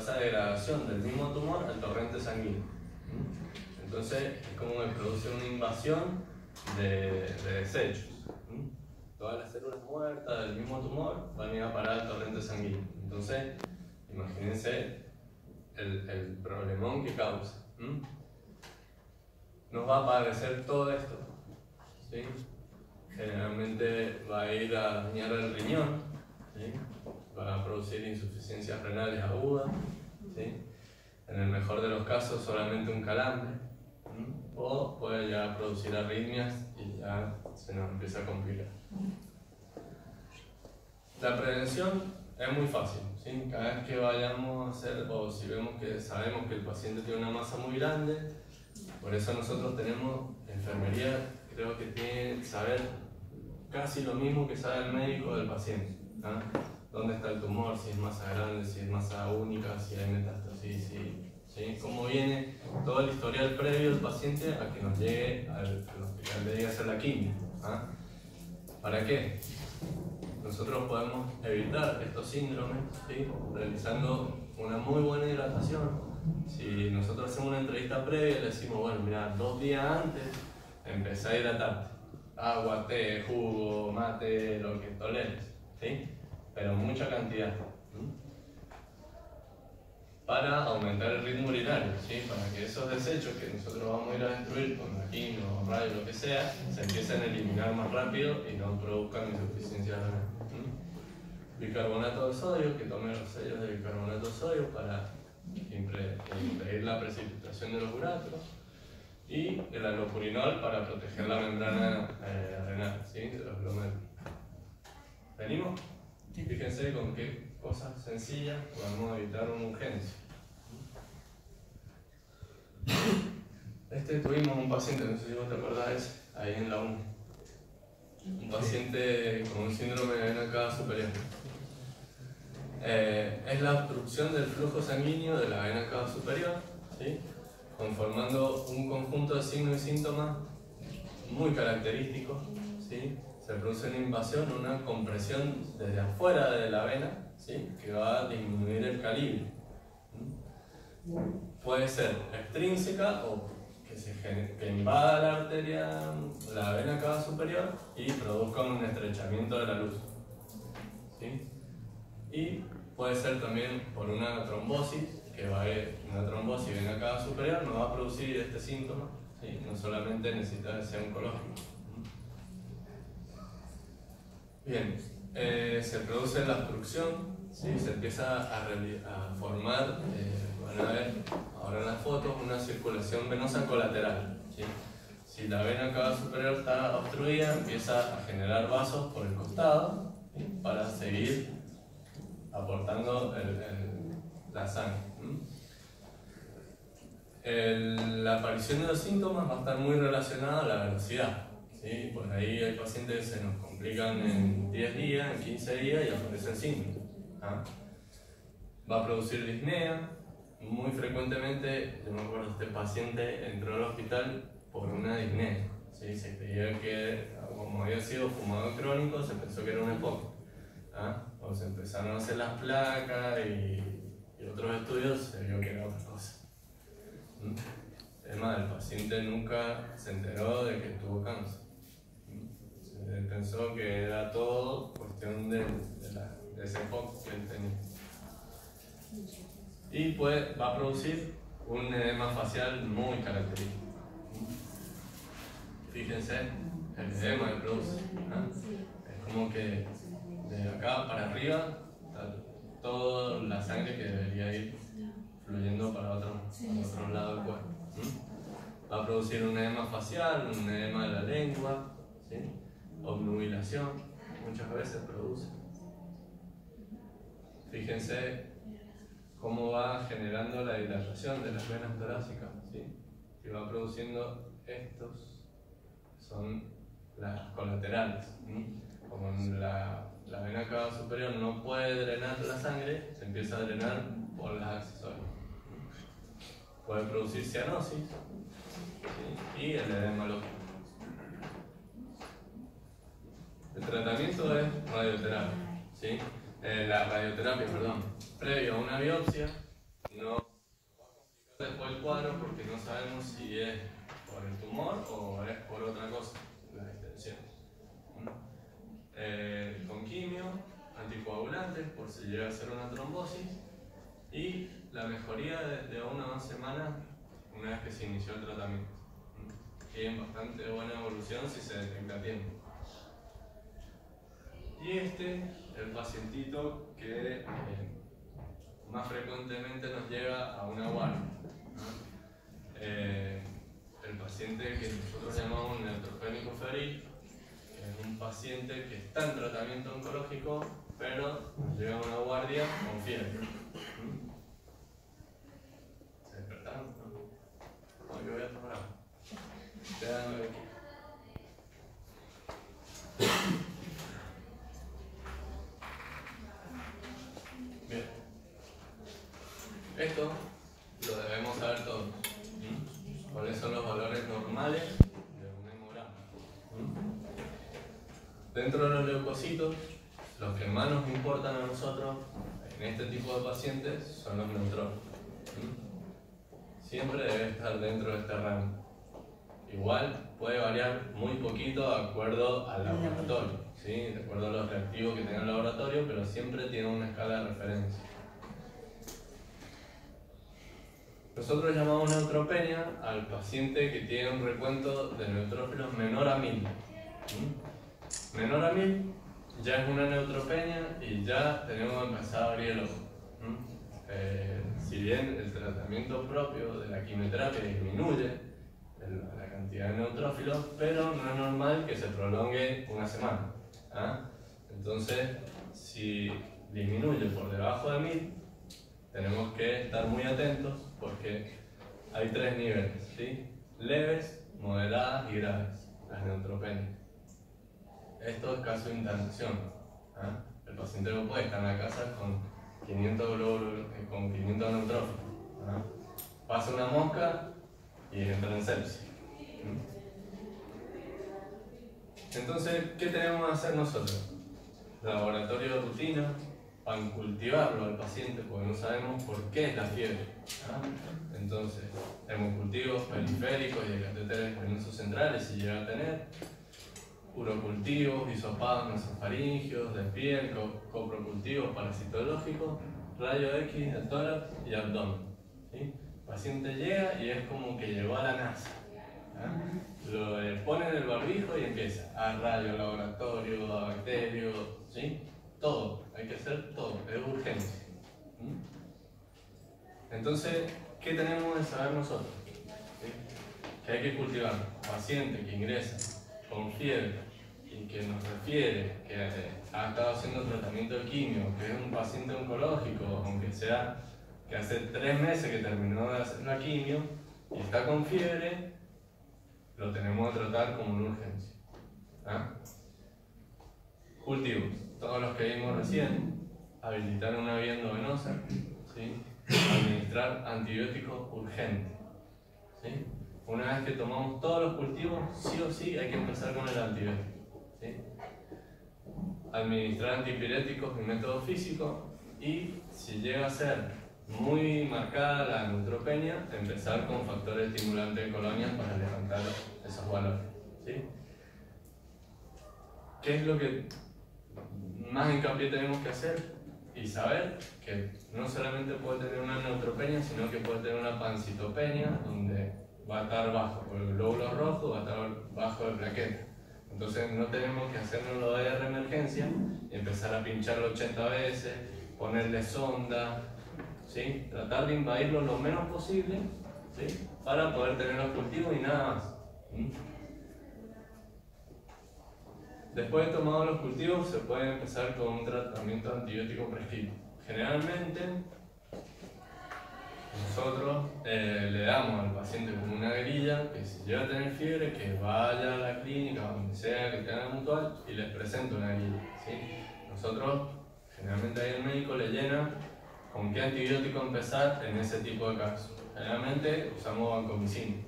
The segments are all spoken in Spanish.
esa degradación del mismo tumor al torrente sanguíneo. Entonces es como que produce una invasión de desechos. Todas las células muertas del mismo tumor van a ir a parar al torrente sanguíneo. Entonces, imagínense el problemón que causa. Nos va a aparecer todo esto, ¿sí? Generalmente va a ir a dañar el riñón, ¿sí? Va a producir insuficiencias renales agudas, ¿sí? En el mejor de los casos solamente un calambre, o puede llegar a producir arritmias y ya se nos empieza a complicar. La prevención es muy fácil, ¿sí? Cada vez que vayamos a hacer, o si vemos que sabemos que el paciente tiene una masa muy grande, por eso nosotros tenemos enfermería, creo que tiene que saber casi lo mismo que sabe el médico del paciente, ¿no? Dónde está el tumor, si es masa grande, si es masa única, si hay metástasis, ¿sí? Cómo viene todo el historial previo del paciente a que nos llegue al hospital de día a hacer la quimio. ¿Para qué? Nosotros podemos evitar estos síndromes, ¿sí? Realizando una muy buena hidratación. Si nosotros hacemos una entrevista previa, le decimos, bueno, mira, 2 días antes, empezá a hidratarte. Agua, té, jugo, mate, lo que toleres, ¿sí? Pero mucha cantidad. Para aumentar el ritmo urinario, ¿sí? Para que esos desechos que nosotros vamos a ir a destruir con la quimio, radio, lo que sea, se empiecen a eliminar más rápido y no produzcan insuficiencia renal. Bicarbonato de sodio, que tome los sellos de bicarbonato de sodio para impedir la precipitación de los uráteros, y el alopurinol para proteger la membrana renal, ¿sí? De los glomérulos. ¿Venimos? Fíjense con qué cosas sencillas podemos evitar una urgencia. Tuvimos un paciente, no sé si vos te acordás, ahí en la 1. Un paciente con un síndrome de vena cava superior. Es la obstrucción del flujo sanguíneo de la vena cava superior, ¿sí? Conformando un conjunto de signos y síntomas muy característicos, ¿sí? Se produce una invasión, una compresión desde afuera de la vena, ¿sí? Que va a disminuir el calibre. Puede ser extrínseca o que invada la arteria, la vena cava superior, y produzca un estrechamiento de la luz, ¿sí? Y puede ser también por una trombosis, que una trombosis vena cava superior no va a producir este síntoma, ¿sí? No solamente necesita que sea oncológico. Bien, se produce la obstrucción, ¿sí? Se empieza a formar, van a ver ahora en las fotos, una circulación venosa colateral, ¿sí? Si la vena cava superior está obstruida, empieza a generar vasos por el costado, ¿sí? Para seguir aportando la sangre. La aparición de los síntomas va a estar muy relacionada a la velocidad, ¿sí? Por ahí hay pacientes que se nos complican en 10 días, en 15 días, y aparecen síntomas. Va a producir disnea. Muy frecuentemente, yo me acuerdo, este paciente entró al hospital por una disnea, ¿sí? Se creía que, como había sido fumador crónico, se pensó que era un EPOC. Cuando se empezaron a hacer las placas y otros estudios, se vio que era otra cosa. Es más, el paciente nunca se enteró de que tuvo cáncer. Se pensó que era todo cuestión de ese EPOC que él tenía. Y pues va a producir un edema facial muy característico. Fíjense el edema que produce. Es como que de acá para arriba está toda la sangre que debería ir fluyendo para otro lado del cuerpo. Va a producir un edema facial, un edema de la lengua, ¿sí? Obnubilación, muchas veces produce. Fíjense cómo va generando la dilatación de las venas torácicas, ¿sí? Que va produciendo estos, son las colaterales. Como la vena cava superior no puede drenar la sangre, se empieza a drenar por las accesorias. Puede producir cianosis, ¿sí? Y el edema lógico. El tratamiento es radioterapia, ¿sí? La radioterapia, perdón, previo a una biopsia, no después el cuadro porque no sabemos si es por el tumor o es por otra cosa, la distensión. Con quimio, anticoagulantes por si llega a ser una trombosis y la mejoría de 1 a 2 semanas una vez que se inició el tratamiento. Tienen bastante buena evolución si se detecta a tiempo. Y el pacientito que más frecuentemente nos llega a una guardia, ¿no? El paciente que nosotros llamamos neutropénico febril, que es un paciente que está en tratamiento oncológico, pero llega a una guardia con fiebre. ¿Se despertaron? No, yo voy a tomar agua. Quédame aquí. Bien. Esto lo debemos saber todos. ¿Cuáles son los valores normales de un hemograma? Dentro de los leucocitos, los que más nos importan a nosotros en este tipo de pacientes son los neutrófilos. Siempre debe estar dentro de este rango. Igual puede variar muy poquito de acuerdo al laboratorio, ¿sí? De acuerdo a los reactivos que tenga el laboratorio, pero siempre tiene una escala de referencia. Nosotros llamamos neutropenia al paciente que tiene un recuento de neutrófilos menor a 1000. Menor a 1000 ya es una neutropenia y ya tenemos que empezar a abrir el ojo. Si bien el tratamiento propio de la quimioterapia disminuye la cantidad de neutrófilos, pero no es normal que se prolongue una semana. Entonces, si disminuye por debajo de 1000, tenemos que estar muy atentos porque hay 3 niveles, ¿sí? Leves, moderadas y graves, las neutropenias. Esto es caso de internación. El paciente no puede estar en la casa con 500 glóbulos, con 500 neutrófilos. Pasa una mosca y entra en sepsis. Entonces, ¿qué tenemos que hacer nosotros? Laboratorio de rutina, para cultivarlo al paciente, porque no sabemos por qué es la fiebre. Entonces, hemocultivos periféricos y de catéteres venosos centrales, si llega a tener, urocultivos, hisopados nasofaringios, de piel, coprocultivos parasitológicos, rayo X de tórax y abdomen. ¿Sí? El paciente llega y es como que llegó a la NASA. Lo pone en el barbijo y empieza a radio, laboratorio, a bacterios, ¿sí? Todo, hay que hacer todo, es urgencia. Entonces, ¿qué tenemos que saber nosotros? ¿Sí? Que hay que cultivar paciente que ingresa con fiebre y que nos refiere que ha estado haciendo tratamiento de quimio, que es un paciente oncológico, aunque sea que hace 3 meses que terminó de hacer la quimio y está con fiebre, lo tenemos que tratar como una urgencia. Cultivos, todos los que vimos recién, habilitar una vía endovenosa, ¿sí? Administrar antibióticos urgentes. ¿Sí? Una vez que tomamos todos los cultivos, sí o sí hay que empezar con el antibiótico. ¿Sí? Administrar antipiréticos y método físico, y si llega a ser muy marcada la neutropenia, empezar con factores estimulantes de colonias para levantar esos valores. ¿Sí? ¿Qué es lo que más hincapié tenemos que hacer? Y saber que no solamente puede tener una neutropenia, sino que puede tener una pancitopenia, donde va a estar bajo el glóbulo rojo, va a estar bajo de plaqueta. Entonces no tenemos que hacernos lo de emergencia y empezar a pincharlo 80 veces, ponerle sonda, ¿sí? Tratar de invadirlo lo menos posible, ¿sí? Para poder tener los cultivos y nada más. Después de tomados los cultivos, se puede empezar con un tratamiento antibiótico prescrito. Generalmente, nosotros le damos al paciente como una grilla que si llega a tener fiebre, que vaya a la clínica, donde sea que tenga mutual, y les presente una grilla. ¿Sí? Nosotros, generalmente ahí el médico le llena con qué antibiótico empezar en ese tipo de casos. Generalmente usamos vancomicina,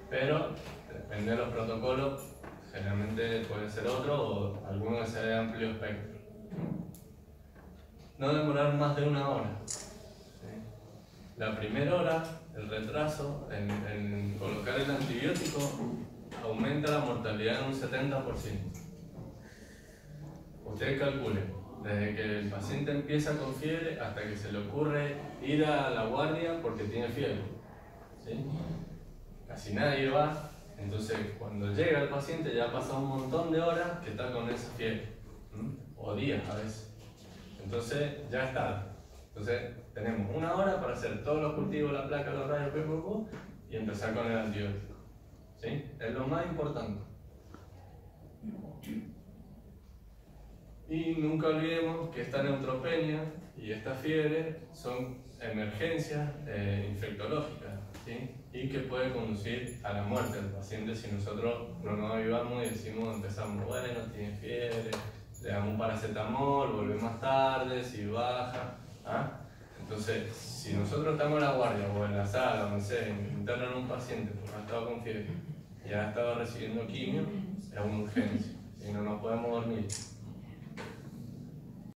pero depende de los protocolos. Generalmente puede ser otro o alguno que sea de amplio espectro. No demorar más de 1 hora. ¿Sí? la primera hora, el retraso en colocar el antibiótico aumenta la mortalidad en un 70%. Ustedes calculen, desde que el paciente empieza con fiebre hasta que se le ocurre ir a la guardia porque tiene fiebre, ¿sí? Casi nadie va, entonces cuando llega el paciente ya ha pasado un montón de horas que está con esa fiebre, o días a veces. Entonces ya es tarde. Entonces tenemos una hora para hacer todos los cultivos, la placa, los rayos, y empezar con el antibiótico, ¿sí? Es lo más importante. Y nunca olvidemos que esta neutropenia y esta fiebre son emergencias infectológicas, ¿sí? Y que puede conducir a la muerte del paciente si nosotros no nos avivamos y decimos, empezamos, bueno, tiene fiebre, le damos un paracetamol, volvemos más tarde, si baja. ¿Ah? Entonces, si nosotros estamos en la guardia o en la sala, no sé, internan a un paciente porque ha estado con fiebre y ha estado recibiendo quimio, es una urgencia, y no nos podemos dormir.